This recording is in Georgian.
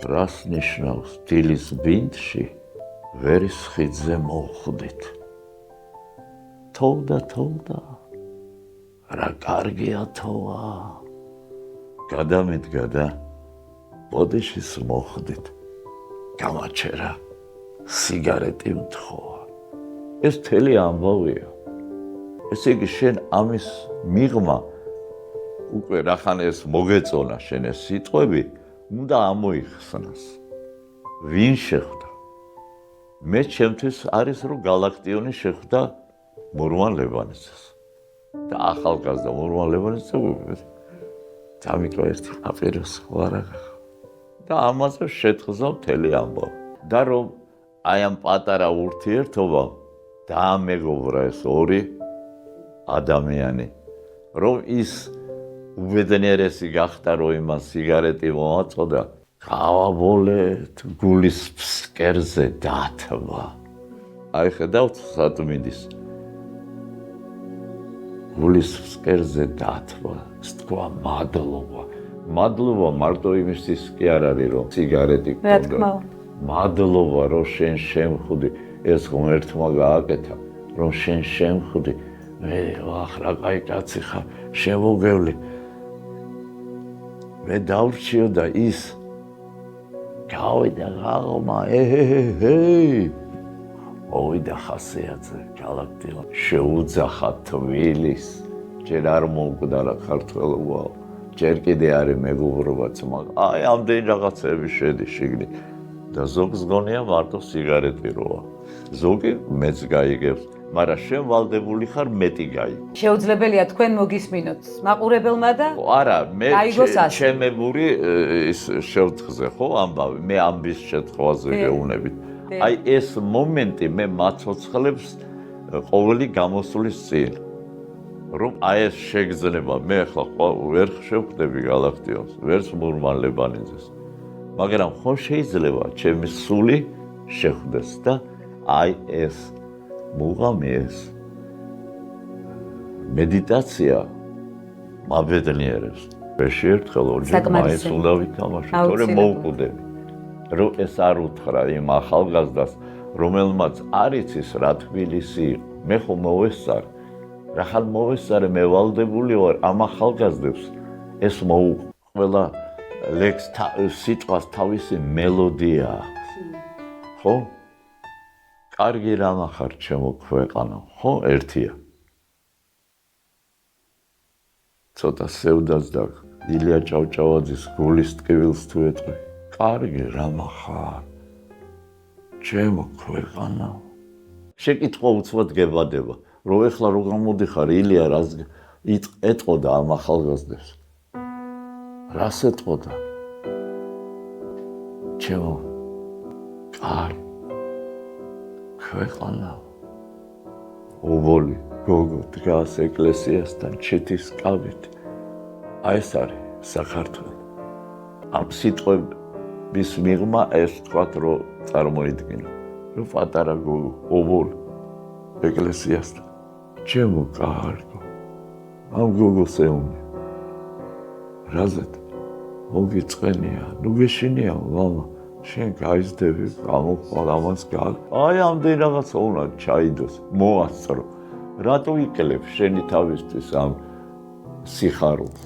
რას ნიშნავს დილის ბინდში ვერის ხიდზე მოვხვდით. თოვდა, რა კარგია თოვა. გადამედგა და ბოდიშის მოხვდით. გამაჩერა, სიგარეტი მთხოვა. ეს მთელი ამბავია. ესე იგი შენ ამის მიღმა უკვე რახან ეს მოგეწონა შენ ეს სიტყვები, უნდა ამოიხსნას. ვინ შეხვდა? მე ჩემთვის არის რომ გალაქტიონი შეხვდა მურმან ლევანიძეს. და ახალგაზრდა მურმან ლევანიძეს დამიკრო ერთი აპიროს ვარაგა. და ამაზე შეთხზა მთელი ამბავი. და რომ აი ამ პატარა ურთიერთობამ დაამეგობრა ეს ორი ადამიანი, რომ ის უბედნიერესი გახდა, რომ იმას სიგარეტი მოაწოდა, გავაბოლეთ გულის ფსკერზე დათვა. აი ხედავთ სატმინდის. გულის ფსკერზე დათვა, თქვა მადლობა. მადლობა მარტო იმისთვის კი არ არის, რომ სიგარეტი გქონდა. მადლობა, რომ შენ შემხვდი, ეს ღმერთმა გააკეთა, რომ შენ შემხვდი. მე ვახ რა კაი კაცი ხარ, შემოგევლი. მე დავრჩიო და ის გავიდა ღაღმა, მოვიდა ხასიათზე, გალაქტიო, შეუძახა თვილის, ჯერ არ მომკვდარა ქართველობა, ჯერ კიდე არის მეგობრობაც, მაგრამ აი ამდენი რაღაცები შედის შიგნით და ზოგს გონია მარტო სიგარეტი როა. ზოგი მეც გაიგებს, მაგრამ შენ ვალდებული ხარ მეტი გაიგო. შეუძლებელია თქვენ მოგისმინოთ მაყურებელმა და არა, მე ჩემებური ის შევთხზე ხო ამბავი, მე ამბის შეთხვაზე გეუნებით. აი ეს მომენტი მე მაცოცხლებს ყოველი გამოსulis წინ. რომ აი ეს შეგრძნება, მე ახლა ვერ შევხვდები გალაქტიონს, ვერც მურმან ლევანიძეს. მაგრამ ხო შეიძლება ჩემი სული შეხვდეს და აი ეს მუღამი ეს მედიტაცია მაბედნიერებს. ვეში ერთხელ ორჯერ მაინც უნდა ვითამაშო, თორემ მოვკვდები. რომ ეს არ უთხრა იმ ახალგაზრდას, რომელმაც არ იცის რა თბილისი იყო. მე ხო მოვესწარ. რახან მოვესწარე, მე ვალდებული ვარ ამ ახალგაზრდებს ეს მოუყვება. ყველა ლექს სიტყვას თავისი მელოდია აქვს. ხო? კარგი რამ ახარ ჩემო ქვეყანო, ხო, ერთია. ცოტა სევდაც და ილია ჭავჭავაძის გულის ტკივილს თუ ეტყვი. კარგი რამ ახარ ჩემო ქვეყანო. შეკითხვა უცბად გებადება, რომ ეხლა რო გამოდიხარ ილია რას ეტყოდა ამ ახალგაზრდებს. რას ეტყოდა? ჩემო კარგი ქვეყანა. ობოლი გოგო დგას ეკლესიასთან ჩეთის კავით. აი ეს არის საქართველო. ამ სიტყვების მიღმა ეს თქვათ რომ წარმოიდგინო. რომ პატარა გოგო ობოლი ეკლესიასთან. ჩემო კარგო. ამ გოგოს ეუნე. რაზეთ? მოგიწყენია, ნუ გეშინია მამა. შენ გაიზდები, გამოყვალ ამას გალ. აი ამდენ რაღაცა უნდა ჩაიდოს, მოასწრო. რატო იკლებ შენი თავისთვის ამ სიხარულს?